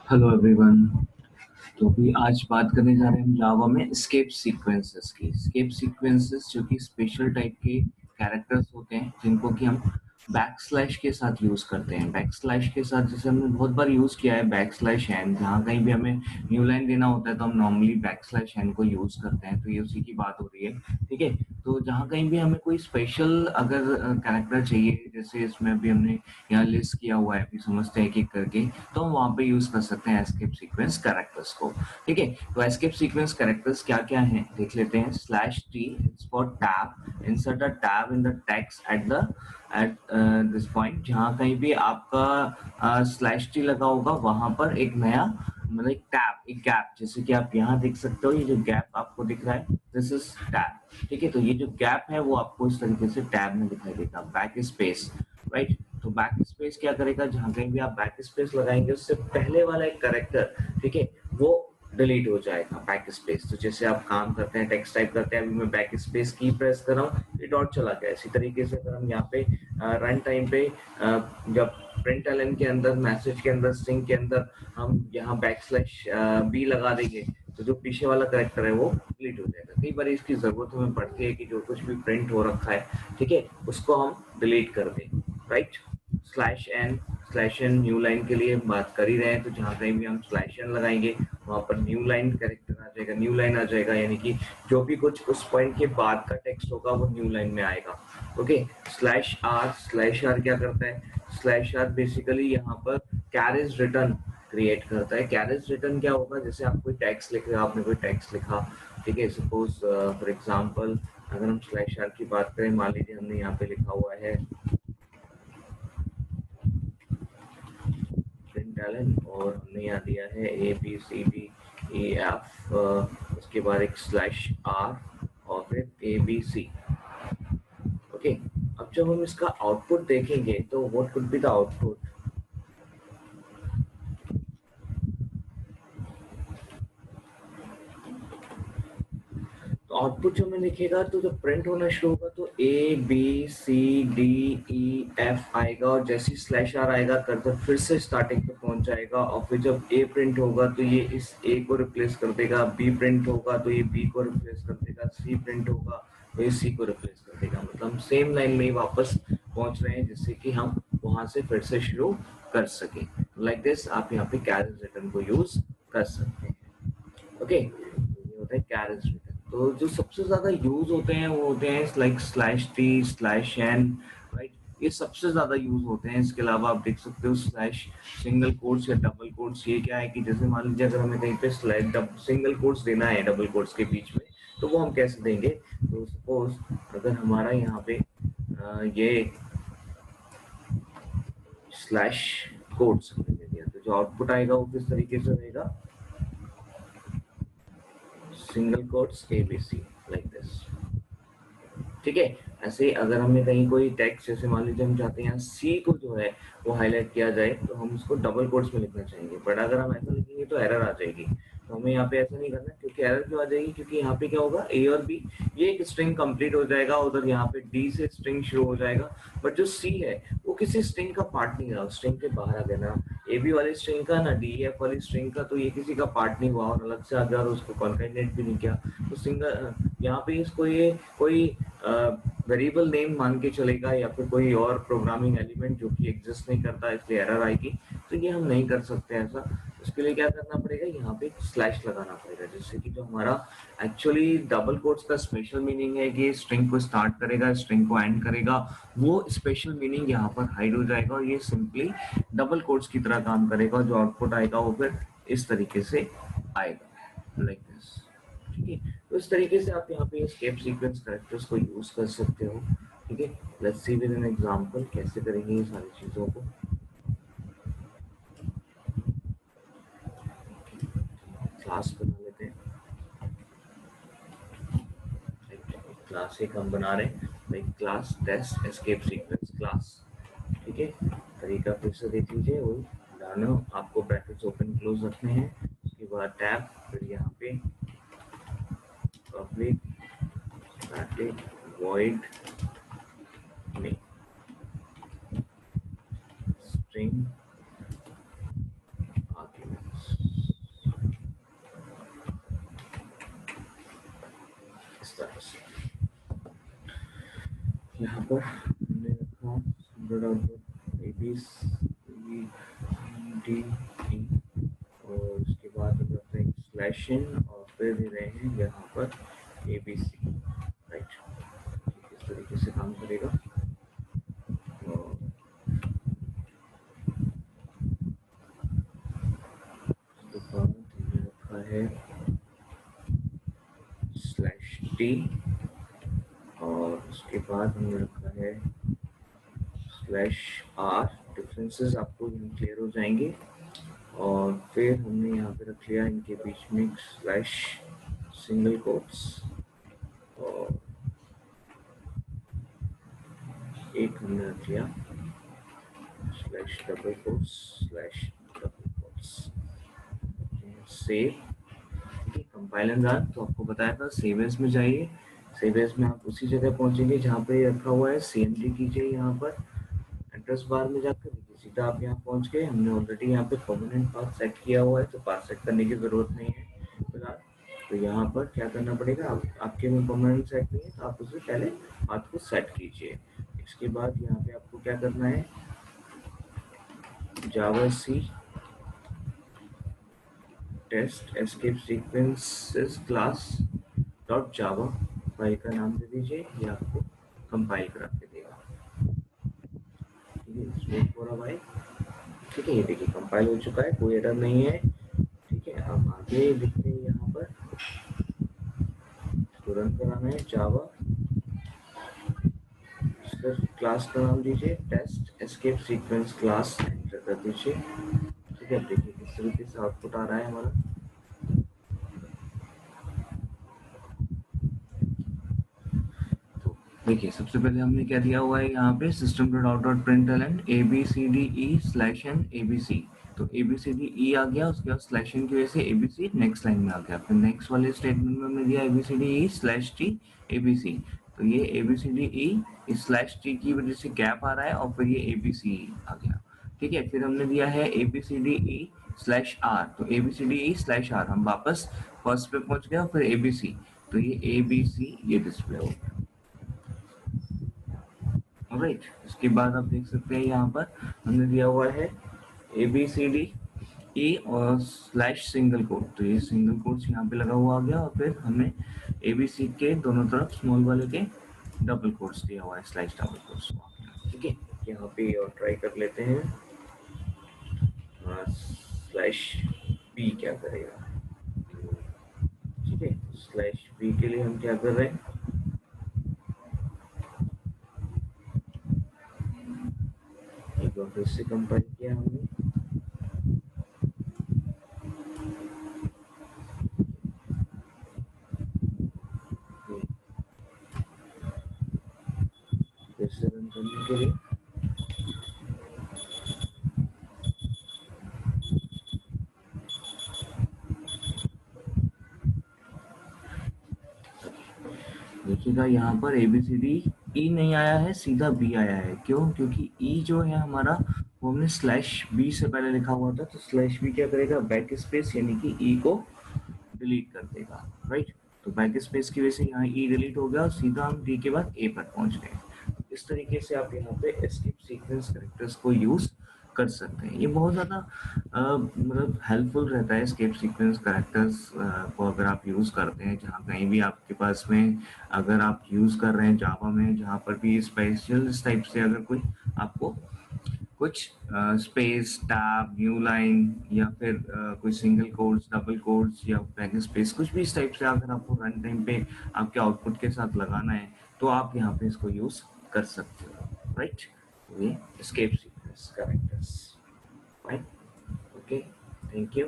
Hello everyone. तो अभी आज बात करने जा रहे हैं हम जावा में एस्केप सीक्वेंसेस की। एस्केप सीक्वेंसेस जो कि स्पेशल टाइप के कैरेक्टर्स होते हैं जिनको कि हम बैकस्लैश के साथ यूज करते हैं। बैकस्लैश के साथ जैसे हमने बहुत बार यूज किया है बैकस्लैश एन, जहाँ कहीं भी हमें न्यू लाइन देना होता है तो हम नॉर्मली बैकस्लैश एन को यूज करते हैं। तो ये उसी की बात हो रही है, ठीक है। तो जहाँ कहीं भी हमें कोई स्पेशल अगर कैरेक्टर चाहिए, जैसे इसमें अभी हमने यहाँ लिस्ट किया हुआ है, अभी समझते हैं एक एक करके, तो हम वहाँ पे यूज कर सकते हैं एस्केप सीक्वेंस कैरेक्टर्स को, ठीक है। तो एस्केप सीक्वेंस कैरेक्टर्स क्या क्या हैं देख लेते हैं। Slash T for tab, insert a tab in the text at this point. जहाँ कहीं भी आपका स्लैश टी लगा होगा वहां पर एक नया मतलब एक टैब, एक गैप, जैसे कि आप यहाँ देख सकते हो, ये जो गैप आपको दिख रहा है दिस इज टैब, ठीक है। तो ये जो गैप है वो आपको इस तरीके से टैब में दिखाई देगा। Back space, right. तो बैक स्पेस क्या करेगा, जहां कहीं भी आप बैक स्पेस लगाएंगे उससे पहले वाला एक कैरेक्टर, ठीक है, वो डिलीट हो जाएगा बैक स्पेस। तो जैसे आप काम करते हैं, टेक्स्ट टाइप करते हैं, अभी मैं बैक स्पेस की प्रेस कर रहा हूँ, ये डॉट चला गया। इसी तरीके से अगर हम यहाँ पे रन टाइम पे जब प्रिंट एलन के अंदर, मैसेज के अंदर, स्ट्रिंग के अंदर हम यहाँ बैक स्लैश बी लगा देंगे तो जो पीछे वाला कैरेक्टर है वो डिलीट हो जाएगा। कई बार इसकी जरूरत हमें पड़ती है कि जो कुछ भी प्रिंट हो रखा है, ठीक है, उसको हम डिलीट कर दें, right. Slash n new line के लिए बात कर ही रहे हैं, तो जहाँ कहीं भी हम स्लैश एन लगाएंगे वहां पर न्यू लाइन कैरेक्टर आ जाएगा, न्यू लाइन आ जाएगा, यानी कि जो भी कुछ उस पॉइंट के बाद का टेक्स्ट होगा वो न्यू लाइन में आएगा। ओके। स्लैश आर क्या करता है, स्लैश आर बेसिकली यहाँ पर कैरेज रिटर्न क्रिएट करता है। कैरेज रिटर्न क्या होगा, जैसे आप कोई टेक्स्ट लिख रहे हो, आपने कोई टेक्स्ट लिखा, ठीक है, सपोज फॉर एग्जांपल अगर हम स्लैश आर की बात करें, मान लीजिए हमने यहाँ पे लिखा हुआ है प्रिंट एलन और हमने यहाँ दिया है A B C D E F, उसके बाद एक स्लैश आर और फिर ए बी सी। ओके। अब जब हम इसका आउटपुट देखेंगे तो what could be the output. तो आउटपुट जो हमें दिखेगा, तो जब प्रिंट होना शुरू होगा तो A B C D E F आएगा, और जैसे स्लैश आर आएगा कर्सर फिर से स्टार्टिंग पे पहुंच जाएगा, और फिर जब ए प्रिंट होगा तो ये इस ए को रिप्लेस कर देगा, बी प्रिंट होगा तो ये बी को रिप्लेस कर देगा, सी प्रिंट होगा तो ये सी को रिप्लेस कर देगा। मतलब हम सेम लाइन में ही वापस पहुंच रहे हैं, जिससे कि हम वहां से फिर से शुरू कर सके। लाइक दिस आप यहाँ पे कैरेज रिटर्न को यूज कर सकते हैं। ओके। ये होता है कैरेज रिटर्न। तो जो सबसे ज्यादा यूज होते हैं वो होते हैं like slash t, slash n, right. ये सबसे ज्यादा यूज होते हैं। इसके अलावा आप देख सकते हो स्लैश सिंगल कोट्स या डबल कोट्स। ये क्या है कि जैसे मान लीजिए अगर हमें कहीं पे स्लैश सिंगल कोट्स देना है डबल कोट्स के बीच में, तो वो हम कैसे देंगे। तो सपोज अगर हमारा यहाँ पे ये स्लैश कोट्स हमने दे दिया, तो जो आउटपुट आएगा वो किस तरीके से रहेगा, single quotes ABC, like this, ठीक है। ऐसे ही अगर हमें कहीं कोई टेक्स्ट, जैसे मान लीजिए हम चाहते हैं सी को जो है वो हाईलाइट किया जाए, तो हम उसको डबल कोट्स में लिखना चाहेंगे, बट अगर हम ऐसा लिखेंगे तो एरर आ जाएगी। तो हमें यहाँ पे ऐसा नहीं करना, क्योंकि एरर क्यों आ जाएगी, क्योंकि यहाँ पे क्या होगा, ए और बी, ये एक स्ट्रिंग कंप्लीट हो जाएगा, उधर यहाँ पे डी से स्ट्रिंग शुरू हो जाएगा, बट जो सी है वो किसी स्ट्रिंग का पार्ट नहीं रहा, स्ट्रिंग के बाहर आ गया ना ए बी वाली स्ट्रिंग का ना डी एफ वाली स्ट्रिंग का, तो ये किसी का पार्ट नहीं हुआ और अलग से आ गया और उसको कॉन्केटेनेट भी नहीं किया। तो सिंगल यहाँ पे इसको ये कोई वेरिएबल नेम मान के चलेगा, या फिर कोई और प्रोग्रामिंग एलिमेंट जो कि एग्जिस्ट नहीं करता, इसलिए एरर आएगी। तो ये हम नहीं कर सकते ऐसा। उसके लिए क्या करना पड़ेगा, यहाँ पे स्लैश लगाना पड़ेगा, जिससे कि जो हमारा एक्चुअली डबल कोट्स का स्पेशल मीनिंग है कि स्ट्रिंग को स्टार्ट करेगा, स्ट्रिंग को एंड करेगा, वो स्पेशल मीनिंग यहाँ पर हाइड हो जाएगा और ये सिंपली डबल कोट्स की तरह काम करेगा। जो आउटपुट आएगा वो फिर इस तरीके से आएगा, लाइक दिस, ठीक है। तो इस तरीके से आप यहाँ पे एस्केप सीक्वेंस कैरेक्टर्स को यूज कर सकते हो, ठीक है। Let's see with an example कैसे करेंगे ये सारी चीजों को। क्लास बना लेते हैं, क्लास एक हम बना रहे हैं like class test escape sequence class, ठीक है। तरीका फिर से देख लीजिए, वही डालो, आपको ब्रैकेट्स ओपन क्लोज रखने हैं, उसके बाद टैब, फिर यहाँ पे पब्लिक ब्रैकेट वॉइड में स्ट्रिंग आर्ग्यूमेंट्स, पर हमने रखा ए बी सी डी ई और उसके बाद हम रखते हैं स्लैश इन और फिर दे रहे हैं यहाँ पर ए बी सी, राइट। इस तरीके से काम करेगा। उसके बाद हमने रखा है स्लैश टी और उसके बाद हमने रखा है स्लैश आर। डिफरेंसेस आपको क्लियर हो जाएंगे। और फिर हमने यहाँ पे रख लिया इनके बीच में स्लैश सिंगल कोट्स और एक हमने रख लिया slash double quotes slash double quotes. Save, compile and run. तो आपको बताया था सेव एज में जाइए। सेव एज में आप उसी जगह पहुंचेंगे जहाँ पे रखा हुआ है। CMD कीजिए यहाँ पर एड्रेस बार में जाकर, देखिए सीधा आप यहाँ पहुंच गए। हमने ऑलरेडी यहाँ पे परमानेंट पाथ सेट किया हुआ है तो पाथ सेट करने की जरूरत नहीं है फिलहाल। तो यहाँ पर क्या करना पड़ेगा, आपके में परमानेंट सेट नहीं है तो आप उससे पहले पाथ को सेट कीजिए। इसके बाद यहाँ पे आपको क्या करना है, javac test escape sequences class dot java file का नाम दे दीजिए। ये आपको कंपाइल करा के देगा। ठीक है, वेट फॉर अ व्हाइल। ठीक है, ये देखिए कंपाइल हो चुका है, कोई एरर नहीं है। ठीक है, अब आगे देखते हैं यहाँ पर रन कराना है जावा। इसका क्लास का नाम दीजिए test escape sequence class, enter कर दीजिए। ठीक है, देखिए किस तरीके से आउटपुट आ रहा है हमारा। देखिए सबसे पहले हमने क्या दिया हुआ है यहाँ पे system.out.println abcde/n abc। तो abcde आ गया, उसके बाद स्लैश इन की वजह से abc नेक्स्ट लाइन में आ गया। फिर नेक्स्ट वाले स्टेटमेंट में हमने दिया abcde/t abc। तो ये abcde स्लैश टी की वजह से गैप आ रहा है और फिर ये abc आ गया। ठीक है, फिर हमने दिया है abcde/r। तो abcde/r हम वापस फर्स्ट पे पहुंच गए और फिर abc। तो ये abc ये डिस्प्ले हो गया। राइट, इसके बाद आप देख सकते हैं यहाँ पर हमने दिया हुआ है ABCD और स्लैश सिंगल कोट। तो ये सिंगल कोट्स यहाँ पे लगा हुआ आ गया और फिर हमने ABC के दोनों तरफ स्मॉल वाले के डबल कोट्स दिया हुआ है, स्लैश डबल कोट्स। ठीक है, यहाँ पे और ट्राई कर लेते हैं। स्लैश B क्या करेगा। ठीक है, स्लैश B के लिए हम क्या कर रहे हैं, एक बार फिर से कंपाइल किया हमने। फिर से रन करने के लिए देखिएगा यहाँ पर ABCD E नहीं आया है, सीधा B आया है। क्यों? क्योंकि E जो है हमारा वो हमने स्लैश B से पहले लिखा हुआ था। तो स्लैश B क्या करेगा, बैक स्पेस यानी कि E को डिलीट कर देगा। राइट, तो बैक स्पेस की वजह से यहाँ E डिलीट हो गया और सीधा हम D के बाद A पर पहुंच गए। इस तरीके से आप यहाँ पे एस्केप सीक्वेंस कैरेक्टर्स को यूज कर सकते हैं। ये बहुत ज़्यादा मतलब हेल्पफुल रहता है एस्केप सीक्वेंस कैरेक्टर्स को अगर आप यूज़ करते हैं जहाँ कहीं भी आपके पास में, अगर आप यूज़ कर रहे हैं जावा में, जहाँ पर भी स्पेशल इस टाइप से अगर कोई आपको कुछ स्पेस टैब न्यू लाइन या फिर कोई सिंगल कोट्स डबल कोट्स या बैक स्पेस कुछ भी इस टाइप से अगर आपको रन टाइम पे आपके आउटपुट के साथ लगाना है तो आप यहाँ पे इसको यूज कर सकते हो। राइट, ये escape sequence characters. Right, okay, thank you.